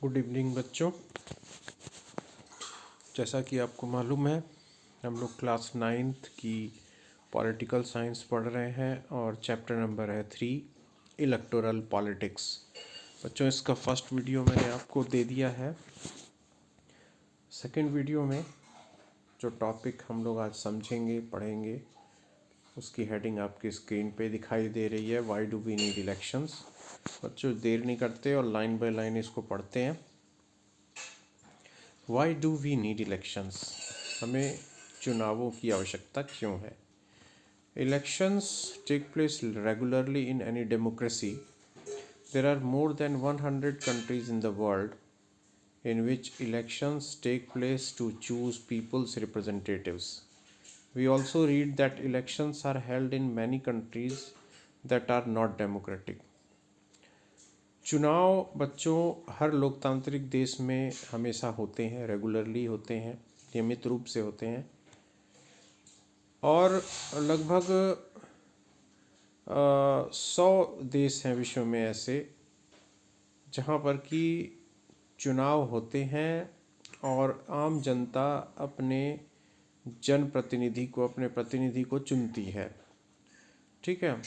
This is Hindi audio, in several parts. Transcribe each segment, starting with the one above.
गुड इवनिंग बच्चों। जैसा कि आपको मालूम है, हम लोग क्लास 9th की पॉलिटिकल साइंस पढ़ रहे हैं और चैप्टर नंबर है 3 इलेक्टोरल पॉलिटिक्स। बच्चों, इसका फर्स्ट वीडियो मैंने आपको दे दिया है। सेकंड वीडियो में जो टॉपिक हम लोग आज समझेंगे पढ़ेंगे, उसकी हेडिंग आपकी स्क्रीन पे दिखाई दे रही है, why do we need elections. बच्चों, देर नहीं करते और लाइन बाय लाइन इसको पढ़ते हैं। Why do we need elections, हमें चुनावों की आवश्यकता क्यों है। Elections take place regularly in any democracy. There are more than 100 countries in the world in which elections take place to choose people's representatives. We also read that elections are held in many countries that are not democratic. चुनाव बच्चों हर लोकतांत्रिक देश में हमेशा होते हैं, रेगुलरली होते हैं, नियमित रूप से होते हैं और लगभग 100 देश हैं विश्व में ऐसे जहाँ पर कि चुनाव होते हैं और आम जनता अपने जनप्रतिनिधि को, अपने प्रतिनिधि को चुनती है। ठीक है।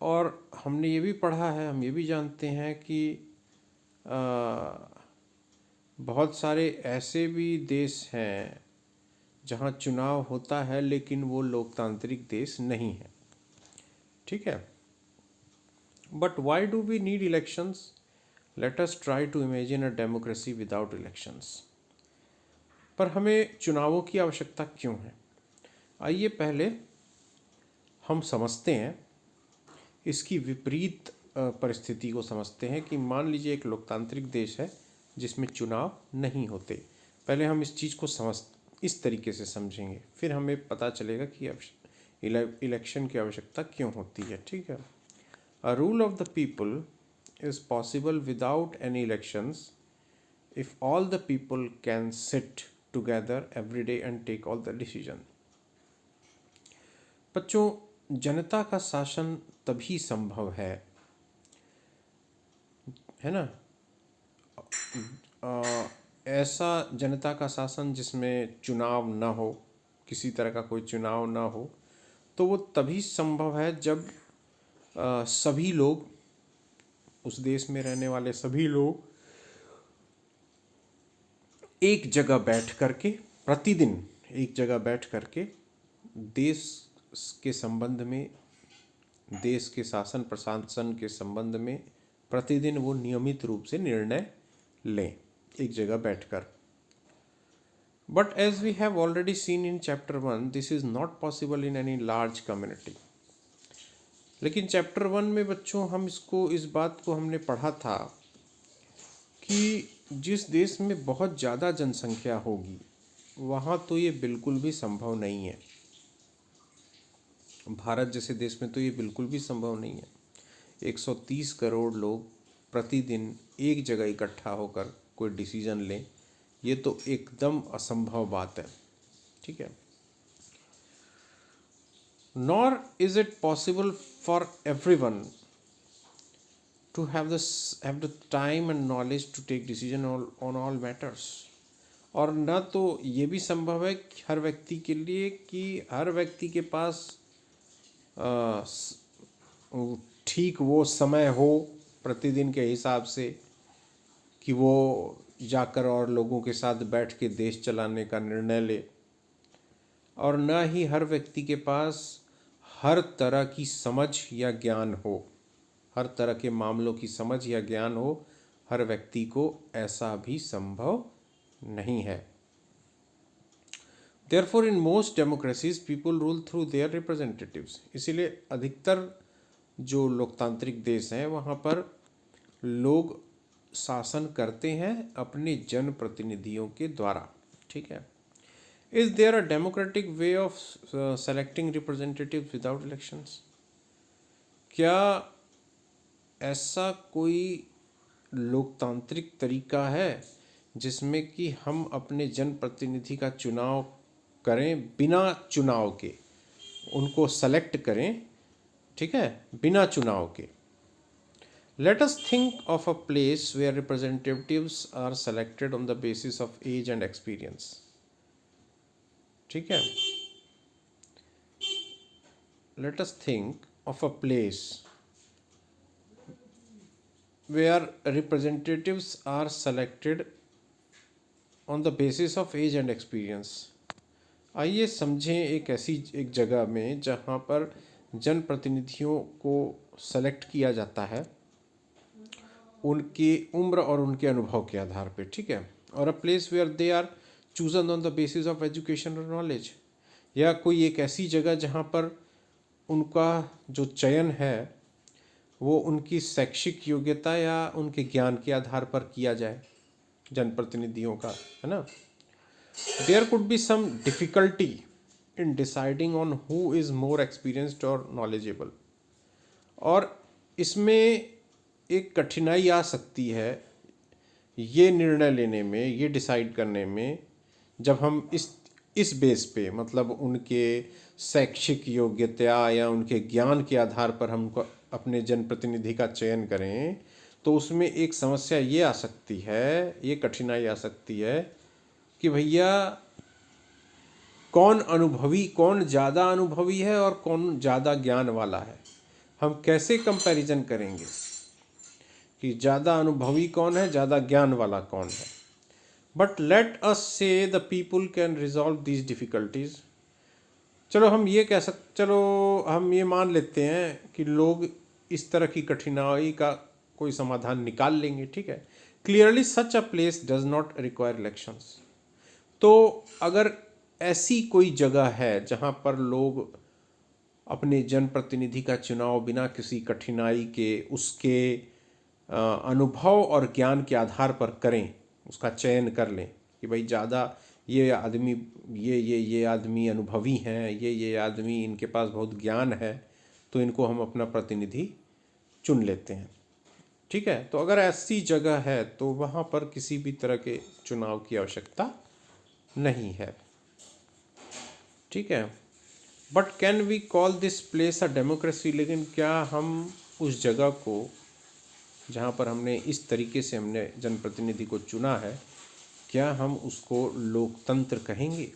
और हमने ये भी पढ़ा है, हम ये भी जानते हैं कि बहुत सारे ऐसे भी देश हैं जहाँ चुनाव होता है लेकिन वो लोकतांत्रिक देश नहीं है। ठीक है। But why do we need elections? Let us try to imagine a democracy without elections. पर हमें चुनावों की आवश्यकता क्यों है? आइए पहले हम समझते हैं, इसकी विपरीत परिस्थिति को समझते हैं कि मान लीजिए एक लोकतांत्रिक देश है जिसमें चुनाव नहीं होते। पहले हम इस चीज़ को इस तरीके से समझेंगे, फिर हमें पता चलेगा कि इलेक्शन की आवश्यकता क्यों होती है। ठीक है। A rule of the people is possible without any elections if all the people can sit together every day and take all the decision. बच्चों, जनता का शासन तभी संभव है ना, ऐसा जनता का शासन जिसमें चुनाव ना हो, किसी तरह का कोई चुनाव ना हो, तो वो तभी संभव है जब सभी लोग, उस देश में रहने वाले सभी लोग एक जगह बैठ करके, प्रतिदिन एक जगह बैठ करके देश के संबंध में, देश के शासन प्रशासन के संबंध में प्रतिदिन वो नियमित रूप से निर्णय लें एक जगह बैठकर। But as we have already seen in chapter 1, this is not possible in any large community. लेकिन चैप्टर 1 में बच्चों हम इस बात को हमने पढ़ा था कि जिस देश में बहुत ज़्यादा जनसंख्या होगी वहाँ तो ये बिल्कुल भी संभव नहीं है। भारत जैसे देश में तो ये बिल्कुल भी संभव नहीं है। 130 करोड़ लोग प्रतिदिन एक जगह इकट्ठा होकर कोई डिसीजन लें, ये तो एकदम असंभव बात है। ठीक है। Nor is it possible for everyone to have the time and knowledge to take decision on all matters. और न तो ये भी संभव है कि हर व्यक्ति के लिए कि हर व्यक्ति के पास ठीक वो समय हो प्रतिदिन के हिसाब से कि वो जाकर और लोगों के साथ बैठ के देश चलाने का निर्णय ले, और न ही हर व्यक्ति के पास हर तरह की समझ या ज्ञान हो, हर तरह के मामलों की समझ या ज्ञान हो, हर व्यक्ति को ऐसा भी संभव नहीं है। Therefore, in most democracies, people rule through their representatives. इसीलिए अधिकतर जो लोकतांत्रिक देश हैं वहाँ पर लोग शासन करते हैं अपने जनप्रतिनिधियों के द्वारा। ठीक है। Is there a democratic way of selecting representatives without elections? क्या ऐसा कोई लोकतांत्रिक तरीका है जिसमें कि हम अपने जनप्रतिनिधि का चुनाव करें बिना चुनाव के, उनको सेलेक्ट करें? ठीक है, बिना चुनाव के। Let us think of a place where representatives are selected on the basis of age and experience. ठीक है, let us think of a place where representatives are selected on the basis of age and experience. आइए समझें एक जगह में जहाँ पर जनप्रतिनिधियों को सेलेक्ट किया जाता है उनकी उम्र और उनके अनुभव के आधार पे, ठीक है, और a place where they are chosen on the basis of education और नॉलेज, या कोई एक ऐसी जगह जहाँ पर उनका जो चयन है वो उनकी शैक्षिक योग्यता या उनके ज्ञान के आधार पर किया जाए, जनप्रतिनिधियों का, है ना। There could be some difficulty in deciding on who is more experienced और नॉलेजेबल, और इसमें एक कठिनाई आ सकती है ये निर्णय लेने में, ये डिसाइड करने में, जब हम इस बेस पे, मतलब उनके शैक्षिक योग्यता या उनके ज्ञान के आधार पर हम अपने जनप्रतिनिधि का चयन करें, तो उसमें एक समस्या ये आ सकती है, ये कठिनाई आ सकती है कि भैया कौन ज़्यादा अनुभवी है और कौन ज़्यादा ज्ञान वाला है। हम कैसे कंपैरिजन करेंगे कि ज़्यादा अनुभवी कौन है, ज़्यादा ज्ञान वाला कौन है। बट लेट अस से the people can resolve these difficulties. चलो हम ये मान लेते हैं कि लोग इस तरह की कठिनाई का कोई समाधान निकाल लेंगे, ठीक है। Clearly such a place does not require elections. तो अगर ऐसी कोई जगह है जहाँ पर लोग अपने जनप्रतिनिधि का चुनाव बिना किसी कठिनाई के उसके अनुभव और ज्ञान के आधार पर करें, उसका चयन कर लें कि भाई ज़्यादा ये आदमी अनुभवी हैं, ये आदमी इनके पास बहुत ज्ञान है, तो इनको हम अपना प्रतिनिधि चुन लेते हैं, ठीक है। तो अगर ऐसी जगह है तो वहाँ पर किसी भी तरह के चुनाव की आवश्यकता नहीं है, ठीक है। But can we call this place a democracy. लेकिन क्या हम उस जगह को जहाँ पर हमने इस तरीके से हमने जनप्रतिनिधि को चुना है, क्या हम उसको लोकतंत्र कहेंगे।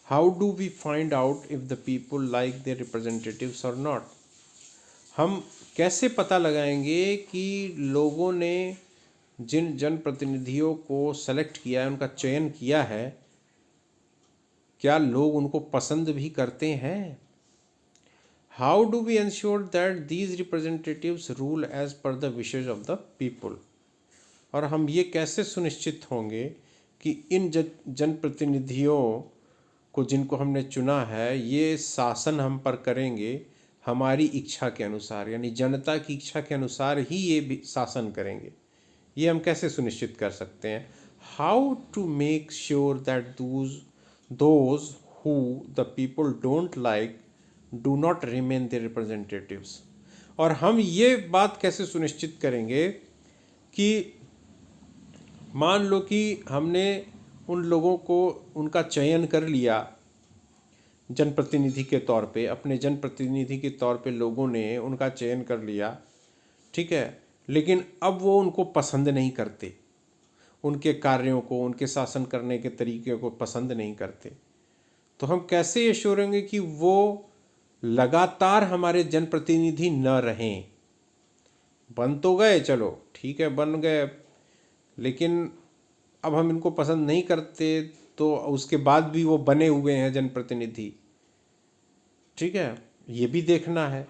How do we find out if the people like their representatives और नॉट। हम कैसे पता लगाएंगे कि लोगों ने जिन जनप्रतिनिधियों को सेलेक्ट किया है, उनका चयन किया है, क्या लोग उनको पसंद भी करते हैं। How do we ensure that these representatives rule as per the wishes of the people. और हम ये कैसे सुनिश्चित होंगे कि इन जनप्रतिनिधियों को जिनको हमने चुना है ये शासन हम पर करेंगे हमारी इच्छा के अनुसार, यानी जनता की इच्छा के अनुसार ही ये भी शासन करेंगे। ये हम कैसे सुनिश्चित कर सकते हैं। How to make sure that those who the people don't like do not remain their representatives. और हम ये बात कैसे सुनिश्चित करेंगे कि मान लो कि हमने उन लोगों को उनका चयन कर लिया जनप्रतिनिधि के तौर पे, अपने जनप्रतिनिधि के तौर पे लोगों ने उनका चयन कर लिया, ठीक है, लेकिन अब वो उनको पसंद नहीं करते, उनके कार्यों को, उनके शासन करने के तरीके को पसंद नहीं करते, तो हम कैसे ये श्योर होंगे कि वो लगातार हमारे जनप्रतिनिधि न रहें। बन तो गए, चलो ठीक है बन गए, लेकिन अब हम इनको पसंद नहीं करते, तो उसके बाद भी वो बने हुए हैं जनप्रतिनिधि, ठीक है, ये भी देखना है।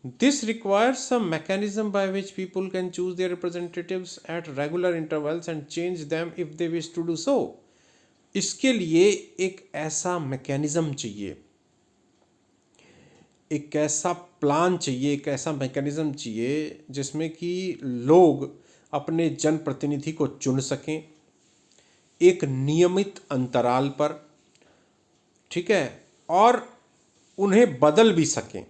This requires a mechanism by which people can choose their representatives at regular intervals and change them if they wish to do so. इसके लिए एक ऐसा मैकेनिज्म चाहिए, एक ऐसा प्लान चाहिए, एक ऐसा मैकेनिज्म चाहिए जिसमें कि लोग अपने जनप्रतिनिधि को चुन सकें एक नियमित अंतराल पर, ठीक है, और उन्हें बदल भी सकें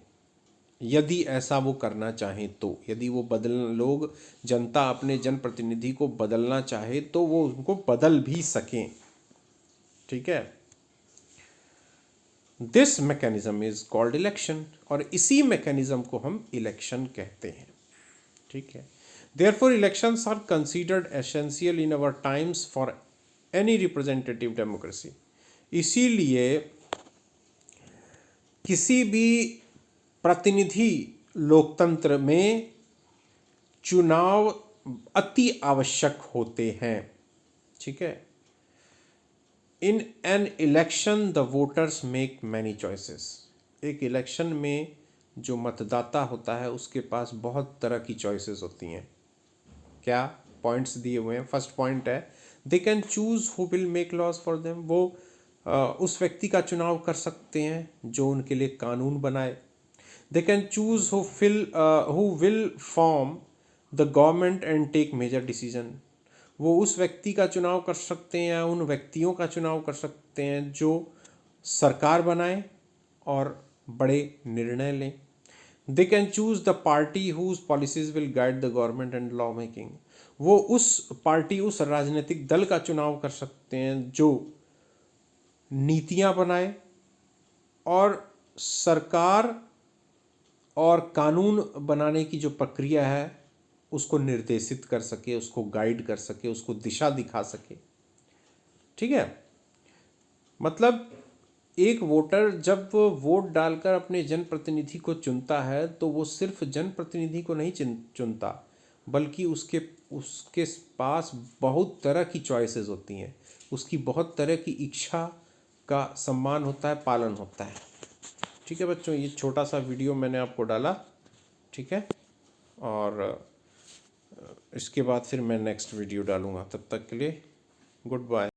यदि ऐसा वो करना चाहें तो। यदि वो लोग जनता अपने जनप्रतिनिधि को बदलना चाहे तो वो उनको बदल भी सकें, ठीक है। This mechanism is called election, और इसी मैकेनिज्म को हम इलेक्शन कहते हैं, ठीक है। Therefore, elections are considered essential in our times for any representative democracy. इसीलिए किसी भी प्रतिनिधि लोकतंत्र में चुनाव अति आवश्यक होते हैं। ठीक है। In an election the voters make many choices. एक इलेक्शन में जो मतदाता होता है उसके पास बहुत तरह की चॉइसेस होती हैं। क्या पॉइंट्स दिए हुए हैं। फर्स्ट पॉइंट है they can choose who will make laws for them. वो उस व्यक्ति का चुनाव कर सकते हैं जो उनके लिए कानून बनाए। They can choose who will form the government and take major decision. वो उस व्यक्ति का चुनाव कर सकते हैं या उन व्यक्तियों का चुनाव कर सकते हैं जो सरकार बनाए और बड़े निर्णय लें। They can choose the party whose policies will guide the government and law making. वो उस पार्टी उस राजनीतिक दल का चुनाव कर सकते हैं जो नीतियां बनाए और सरकार और कानून बनाने की जो प्रक्रिया है उसको निर्देशित कर सके, उसको गाइड कर सके, उसको दिशा दिखा सके। ठीक है। मतलब एक वोटर जब वोट डालकर अपने जनप्रतिनिधि को चुनता है तो वो सिर्फ जनप्रतिनिधि को नहीं चुनता बल्कि उसके पास बहुत तरह की चॉइसेस होती हैं। उसकी बहुत तरह की इच्छा का सम्मान होता है, पालन होता है। ठीक है बच्चों, ये छोटा सा वीडियो मैंने आपको डाला। ठीक है। और इसके बाद फिर मैं नेक्स्ट वीडियो डालूँगा। तब तक के लिए गुड बाय।